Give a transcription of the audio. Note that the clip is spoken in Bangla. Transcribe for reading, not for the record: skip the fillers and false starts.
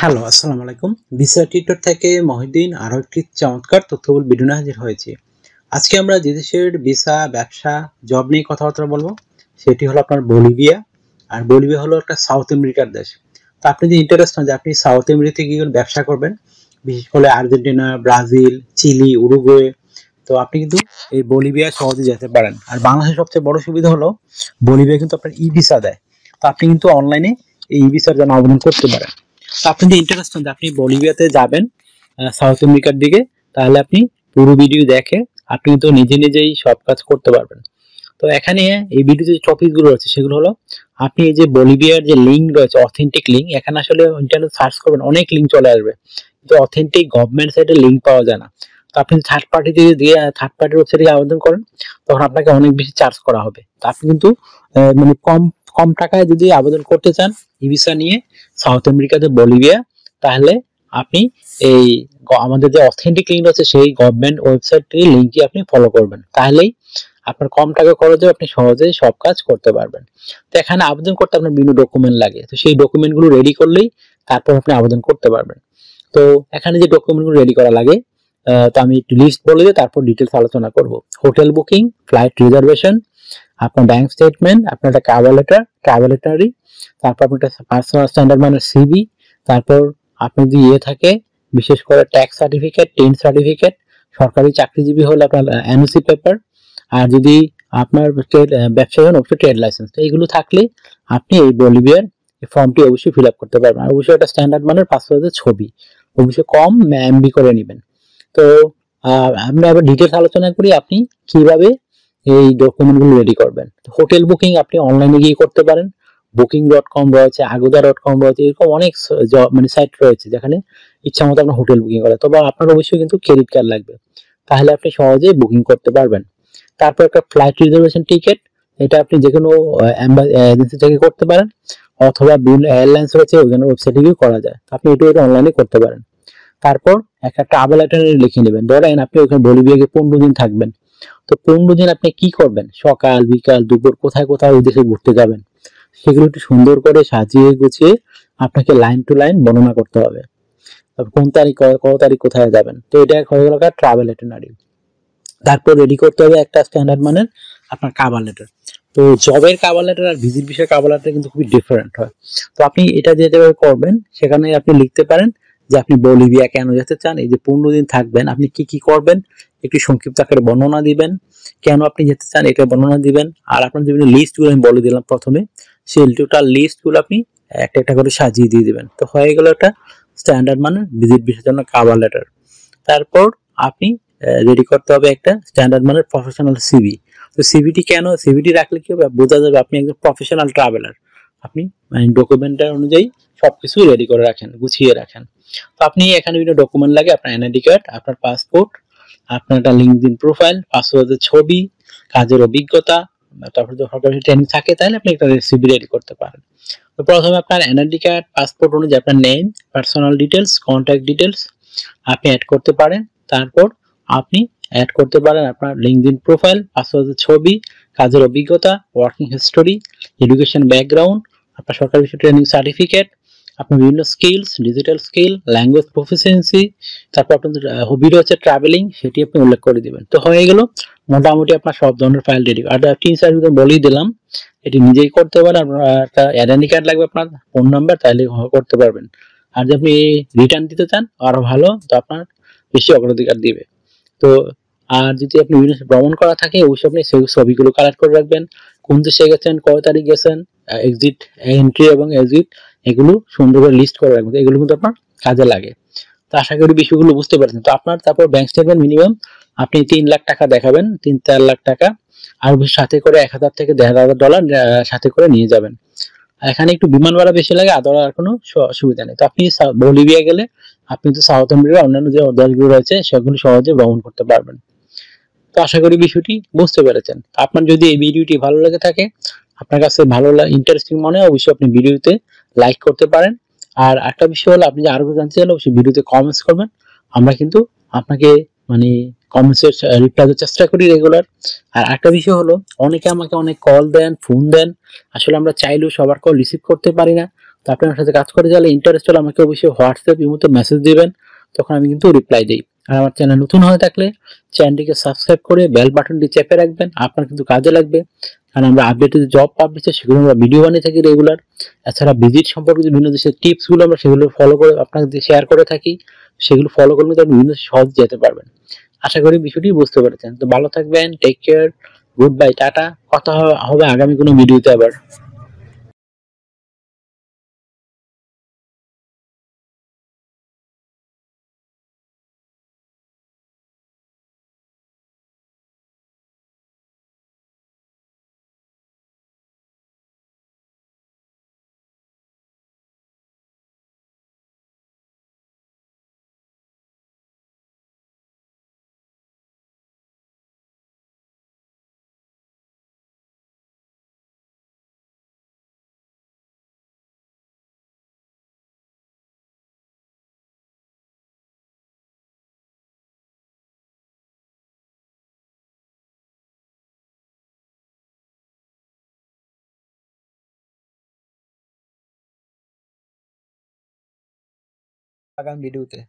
হ্যালো, আসসালামু আলাইকুম। ভিসা টিউটর থেকে মহিউদ্দিন আরো একটি চমৎকার তথ্যবহুল ভিডিও নিয়ে হাজির হয়েছি। আজকে আমরা যে দেশের ভিসা, ব্যবসা, জব নিয়ে কথাবার্তা বলবো সেটি হলো আপনার বলিভিয়া। আর বলিভিয়া হলো একটা সাউথ আমেরিকার দেশ। তো আপনি যে ইন্টারেস্ট হন যে আপনি সাউথ আমেরিকাতে গিয়ে ব্যবসা করবেন, বিশেষ করে আর্জেন্টিনা, ব্রাজিল, চিলি, উরুগুয়ে, তো আপনি কিন্তু এই বলিভিয়া সহজে যেতে পারেন। আর বাংলাদেশের সবচেয়ে বড় সুবিধা হলো বলিভিয়া কিন্তু আপনার ই ভিসা দেয়। তো আপনি কিন্তু অনলাইনে এই ই ভিসার জন্য আবেদন করতে পারেন। তো আপনি যে ইন্টারেস্ট হন যে আপনি বলিভিয়াতে যাবেন সাউথ আমেরিকার দিকে, তাহলে আপনি পুরো ভিডিও দেখে আপনি কিন্তু নিজে নিজেই সব কাজ করতে পারবেন। তো এখানে এই ভিডিওতে যে টপিকগুলো রয়েছে সেগুলো হলো, আপনি এই যে বলিভিয়ার যে লিঙ্ক রয়েছে, অথেন্টিক লিঙ্ক, এখানে আসলে ইন্টারনেট সার্চ করবেন অনেক লিঙ্ক চলে আসবে, কিন্তু অথেন্টিক গভর্নমেন্ট সাইটের লিঙ্ক পাওয়া যায় না। তো আপনি থার্ড পার্টি দিয়ে থার্ড পার্টির ওয়েবসাইটে আবেদন করেন, তখন আপনাকে অনেক বেশি চার্জ করা হবে। তো আপনি কিন্তু মানে কম কম টাকায় যদি আবেদন করতে চান ই ভিসা নিয়ে সাউথ আমেরিকাতে বলিভিয়া, তাহলে আপনি এই আমাদের যে অথেন্টিক লিঙ্ক আছে সেই গভর্নমেন্ট ওয়েবসাইটের লিঙ্কই আপনি ফলো করবেন, তাহলেই আপনার কম টাকা খরচে আপনি সহজেই সব কাজ করতে পারবেন। তো এখানে আবেদন করতে আপনার বিভিন্ন ডকুমেন্ট লাগে, তো সেই ডকুমেন্টগুলো রেডি করলেই তারপর আপনি আবেদন করতে পারবেন। তো এখানে যে ডকুমেন্টগুলো রেডি করা লাগে, তো আমি একটু লিস্ট বলে দিয়ে তারপর ডিটেলস আলোচনা করব। হোটেল বুকিং, ফ্লাইট রিজার্ভেশন, আপনার ব্যাংক স্টেটমেন্ট, আপনার একটা ট্রাভেল লেটারি, তারপর আপনার একটা পার্সোনাল স্ট্যান্ডার্ড মানের সিভি, তারপর আপনার যদি থাকে বিশেষ করে ট্যাক্স সার্টিফিকেট, টেন্ট সার্টিফিকেট, সরকারি চাকরিজীবী হলে আপনার এনওসি পেপার, আর যদি আপনার ব্যবসায়ী হন অবশ্যই ট্রেড লাইসেন্স। তো এইগুলো থাকলে আপনি এই বলিভিয়ার ফর্মটি অবশ্যই ফিল আপ করতে পারবেন। আর অবশ্যই একটা স্ট্যান্ডার্ড মানের পাসপোর্টের ছবি, অবশ্যই কম এমবি করে নেবেন। তো আমরা আবার ডিটেলস আলোচনা করি আপনি কিভাবে এই ডকুমেন্টগুলো রেডি করবেন। হোটেল বুকিং আপনি অনলাইনে গিয়ে করতে পারেন, booking.com রয়েছে, agoda.com রয়েছে, এরকম অনেক মানে সাইট রয়েছে যেখানে ইচ্ছা মতো আপনার হোটেল বুকিং করা। তবে আপনার অবশ্যই কিন্তু ক্রেডিট কার্ড লাগবে, তাহলে আপনি সহজেই বুকিং করতে পারবেন। তারপর একটা ফ্লাইট রিজার্ভেশন টিকেট, এটা আপনি যে কোনো এজেন্সি থেকে করতে পারেন, অথবা বিভিন্ন এয়ারলাইন্স রয়েছে ওখানে ওয়েবসাইটে গিয়ে করা যায়, আপনি এটা অনলাইনে করতে পারেন। তারপর একটা ট্রাভেল আইটেনারি লিখে নেবেন। ধরেন আপনি ওখানে বলিভিয়া 15 দিন থাকবেন, তো 15 দিন আপনি কি করবেন, সকাল বিকাল দুপুর কোথায় কোথায় ওই দেশে ঘুরতে যাবেন, সেগুলো একটু সুন্দর করে সাজিয়ে গুছিয়ে আপনাকে লাইন টু লাইন বর্ণনা করতে হবে। কোন তারিখ কত তারিখ কোথায় যাবেন, তো এটা হয়ে গেল ট্রাভেল আইটেনারি। তারপর রেডি করতে হবে একটা স্ট্যান্ডার্ড মানের আপনার কাভার লেটার। তো জবের কাভার লেটার আর ভিজিট বিষয়ের কাভার লেটার কিন্তু খুবই ডিফারেন্ট হয়। তো আপনি এটা যেভাবে করবেন সেখানে আপনি লিখতে পারেন যে আপনি বলিভিয়া কেন যেতে চান, এই যে 15 দিন থাকবেন আপনি কি কি করবেন, একটু সংক্ষিপ্ত আকারে বর্ণনা দিবেন, কেন আপনি যেতে চান এটা বর্ণনা দিবেন। আর আপনার বিভিন্ন লিস্টগুলো আমি বলে দিলাম প্রথমে, সেই টোটাল লিস্টগুলো আপনি একটা একটা করে সাজিয়ে দিয়ে দিবেন। তো হয়ে গেল একটা স্ট্যান্ডার্ড মানের ভিজিট বিষয়ের জন্য কাভার লেটার। তারপর আপনি রেডি করতে হবে একটা স্ট্যান্ডার্ড মানের প্রফেশনাল সিভি। তো সিভিটি কেন, সিভিটি রাখলে কি হবে, বোঝা যাবে আপনি একজন প্রফেশনাল ট্রাভেলার, আপনি মানে ডকুমেন্টার অনুযায়ী সবকিছু রেডি করে রাখেন, গুছিয়ে রাখেন। তো আপনি এখানে বিভিন্ন ডকুমেন্ট লাগে, আপনার এনআইডি কার্ড, আপনার পাসপোর্ট, আপনার একটা লিঙ্কডইন প্রোফাইল, পাসপোর্টের ছবি, কাজের অভিজ্ঞতা, তারপর যদি সরকারি ট্রেনিং থাকে তাহলে আপনি একটা সিভি রেডি করতে পারেন। তো প্রথমে আপনার এনআইডি কার্ড, পাসপোর্ট অনুযায়ী আপনার name, personal details, contact details আপনি অ্যাড করতে পারেন। তারপর আপনি অ্যাড করতে পারেন আপনার লিঙ্কডইন প্রোফাইল, পাসপোর্টের ছবি, কাজের অভিজ্ঞতা, ওয়ার্কিং হিস্টোরি, এডুকেশন ব্যাকগ্রাউন্ড, আপনার সরকারি ট্রেনিং সার্টিফিকেট, আপনার বিভিন্ন skills, digital skill, language proficiency, তারপর আপনাদের হবি রয়েছে ট্রাভেলিং, সেটি আপনি উল্লেখ করে দিবেন। তো হয়ে গেল মোটামুটি আপনার সব ধরনের ফাইল রেডি। আর 3-4 বলেই দিলাম, এটি নিজেই করতে পারেন। আপনার একটা আইডেন্টি কার্ড লাগবে, আপনার ফোন নাম্বার, তাহলে করতে পারবেন। আর যদি আপনি রিটার্ন দিতে চান আরো ভালো, তো আপনার বেশি অগ্রাধিকার দিবে। তো আর যদি আপনি ভ্রমণ করা থাকে অবশ্যই আপনি সেই ছবিগুলো কালেক্ট করে রাখবেন, কোন দেশে গেছেন, কয় তারিখ গেছেন, এক্সিট এন্ট্রি এবং এক্সিট, এগুলো সুন্দর করে লিস্ট করে রাখবেন, এগুলো কিন্তু আপনার কাজে লাগে। তো আশা করি বিষয়গুলো বুঝতে পারছেন। তো আপনার তারপর ব্যাংক স্টেটমেন্ট মিনিমাম আপনি 3 লাখ টাকা দেখাবেন, 3-4 লাখ টাকা, আর সাথে করে 1000 থেকে $1,500 সাথে করে নিয়ে যাবেন। এখানে একটু বিমান ভাড়া বেশি লাগে, আদার আর কোনো অসুবিধা নেই। তো আপনি বলিভিয়া গেলে আপনি তো সাউথ আমেরিকার অন্যান্য যে দেশগুলো রয়েছে সেগুলো সহজে ভ্রমণ করতে পারবেন। তো আশা করি বিষয়টি বুঝতে পেরেছেন। আপনার যদি এই ভিডিওটি ভালো লেগে থাকে, আপনার কাছে ভালো ইন্টারেস্টিং মনে হয়, অবশ্যই আপনি ভিডিওতে লাইক করতে পারেন। আর একটা বিষয় হলো, আপনি যে আরো জানতে চাইলে অবশ্যই ভিডিওতে কমেন্টস করবেন, আমরা কিন্তু আপনাকে মানে কমেন্টসের রিপ্লাই দেওয়ার চেষ্টা করি রেগুলার। আর একটা বিষয় হলো, অনেকে আমাকে অনেক কল দেন, ফোন দেন, আসলে আমরা চাইলেও সবার কল রিসিভ করতে পারি না। তো আপনি আমার সাথে কাজ করে গেলে ইন্টারেস্ট হলে আমাকে অবশ্যই হোয়াটসঅ্যাপ ইমোতে মেসেজ দিবেন, তখন আমি কিন্তু রিপ্লাই দিই। আর আমার চ্যানেল নতুন হয়ে থাকলে চ্যানেলটিকে সাবস্ক্রাইব করে বেল বাটনটি চেপে রাখবেন, আপনার কিন্তু কাজে লাগবে। কারণ আমরা আপডেটেড জব পাবলিশ সেগুলো আমরা ভিডিও বানিয়ে থাকি রেগুলার। এছাড়া ভিজিট সম্পর্কিত বিভিন্ন দেশের টিপসগুলো আমরা সেগুলো ফলো করে আপনাদের শেয়ার করে থাকি। সেগুলো ফলো করলে কিন্তু আপনি বিভিন্ন সহজে যেতে পারবেন। আশা করি বিষয়টি বুঝতে পেরেছেন। তো ভালো থাকবেন, take care, good bye, tata. কথা হবে আগামী কোনো ভিডিওতে আবার। আগামী ভিডিওতে।